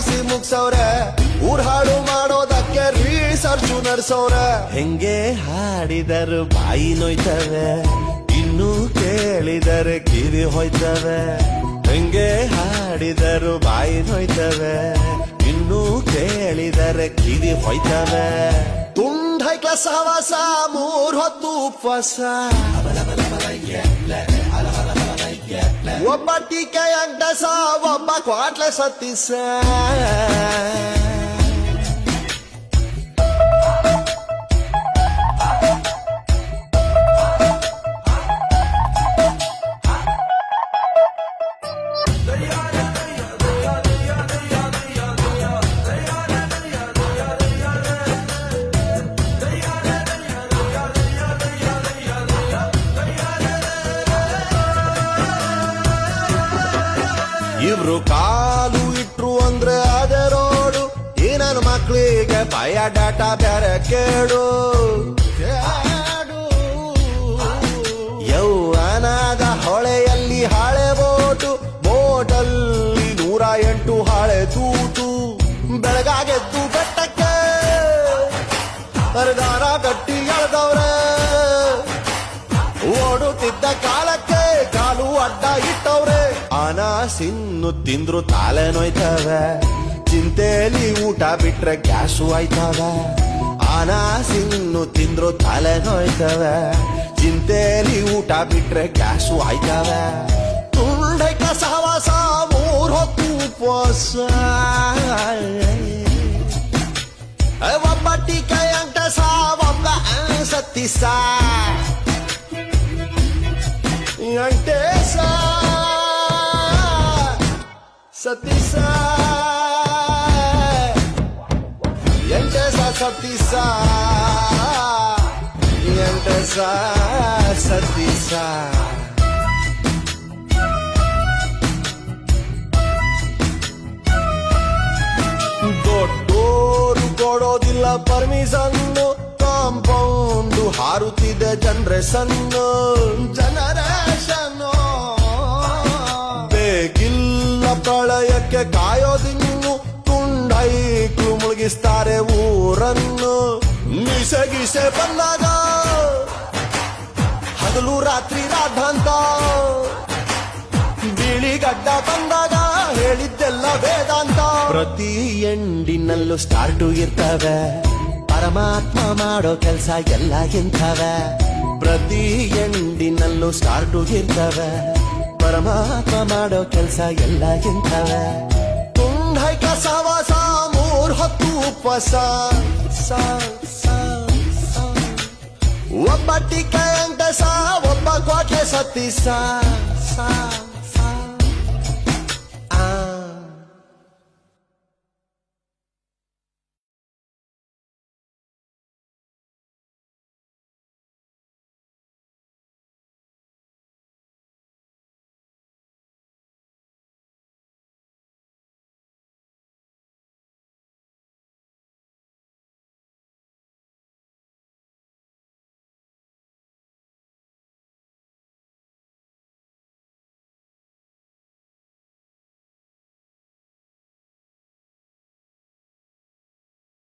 PUC ಮುಗ್ಸವ್ರೆ ಊರ್ ಹಾಡು ಮಾಡೋದಕ್ಕೆ ರಿಸರ್ಚು ನಡ್ಸವ್ರೆ. ಹೆಂಗೆ ಹಾಡಿದರು ಬಾಯಿ ನೋಯ್ತವೆ, ಇನ್ನು ಕೇಳಿದರೆ ಕಿವಿ ಹೋಯ್ತವೆ. ಹೆಂಗೆ ಹಾಡಿದರು ಬಾಯಿ ನೋಯ್ತವೆ, ಇನ್ನು ಕೇಳಿದರೆ ಕಿವಿ ಹೋಯ್ತವೆ. ತುಂಡೈಕ್ಲ ಸಹವಾಸ 3 ಹೊತ್ತು ಉಪವಾಸ, ಒಬ್ಬ ಟೀಕೆ ಅಂಟಸ ಒಬ್ಬ ಕ್ವಾಟ್ಲೆ ಸತ್ತಿಸ. ಇವ್ರು ಕಾಲು ಇಟ್ರು ಅಂದ್ರೆ ಅದೇ ರೋಡು, ಈ ನನ್ನ ಮಕ್ಳಿಗೆ ಬಯೋಡಾಟ ಬೇರೆ ಕೇಡು. ಯೌವನದ ಹೊಳೆಯಲ್ಲಿ ಹಳೆ ಬೋಟು, ಬೋಟಲ್ಲಿ 108 ಹಳೆ ತೂತು. ಬೆಳಗಾಗೆದ್ದು ಬೆಟ್ಟಕ್ಕೆ ಹರಿದಾರ ಗಟ್ಟಿ ಎಳೆದವ್ರೆ, ಓಡುತ್ತಿದ್ದ ಕಾಲಕ್ಕೆ ಕಾಲು ಅಡ್ಡ ಇಟ್ಟವ್ರೆ. ಅನಾಸಿನ್ನು ತಿಂದ್ರು ತಾಲೆ ನೋಯ್ತವೆ, ಚಿಂತೆಲಿ ಊಟ ಬಿಟ್ರೆ ಗ್ಯಾಸು ಆಯ್ತವೆ. ಅನಾಸಿನ್ನು ತಿಂದ್ರು ತಲೆ ನೋಯ್ತವೆ, ಚಿಂತೆಲಿ ಊಟ ಬಿಟ್ರೆ ಗ್ಯಾಸು ಆಯ್ತವೆ. ತುಂಡೈಕ ಸಹವಾಸ 3 ಹೊತ್ತು ಉಪವಾಸ, ಒಬ್ಬ ಟೀಕೆ ಅಂಟಸ ಒಬ್ಬ ಸತ್ತಿಸ. ಅಂಟೇಸ ಸತೀಸ, ಎಂಟೇಸ ಸತೀಸ, ಎಂಟೇಸ ಸತೀಸ. ದೊಡ್ಡೋರು ಕೊಡೋದಿಲ್ಲ ಪರ್ಮಿಷನ್ನು, ಕಾಂಪೌಂಡು ಹಾರುತ್ತಿದೆ ಜನರೇಷನ್ನು. ಬೇಕಿಲ್ಲ ಪ್ರಳಯಕ್ಕೆ ಕಾಯೋದಿನ್ನು, ತುಂಡೈಕ್ಳು ಮುಳುಗಿಸ್ತಾರೆ ಊರನ್ನು. ಮೀಸೆ ಬಂದಾಗ ಹಗಲು ರಾತ್ರಿ ರಾಧಾಂತ, ಬಿಳಿಗಡ್ಡ ಬಂದಾಗ ಹೇಳಿದ್ದೆಲ್ಲ ವೇದಾಂತ. ಪ್ರತಿ ಎಂಡಿನಲ್ಲೂ ಸ್ಟಾರ್ಟು ಇರ್ತವೆ, ಪರಮಾತ್ಮ ಮಾಡೋ ಕೆಲ್ಸ ಎಲ್ಲ ಇಂಥವೆ. ಪ್ರತಿ ಎಂಡಿನಲ್ಲೂ ಸ್ಟಾರ್ಟು ಇರ್ತವೆ, ಪರಮಾತ್ಮ ಮಾಡೋ ಕೆಲ್ಸ ಎಲ್ಲ ಇಂಥವೆ. ತುಂಡೈಕ ಸಹವಾಸ 3 ಹೊತ್ತು ಉಪವಾಸ, ಒಬ್ಬ ಟೀಕೆ ಅಂಟಸ ಒಬ್ಬ ಕ್ವಾಟ್ಲೆ ಸತ್ತಿಸ.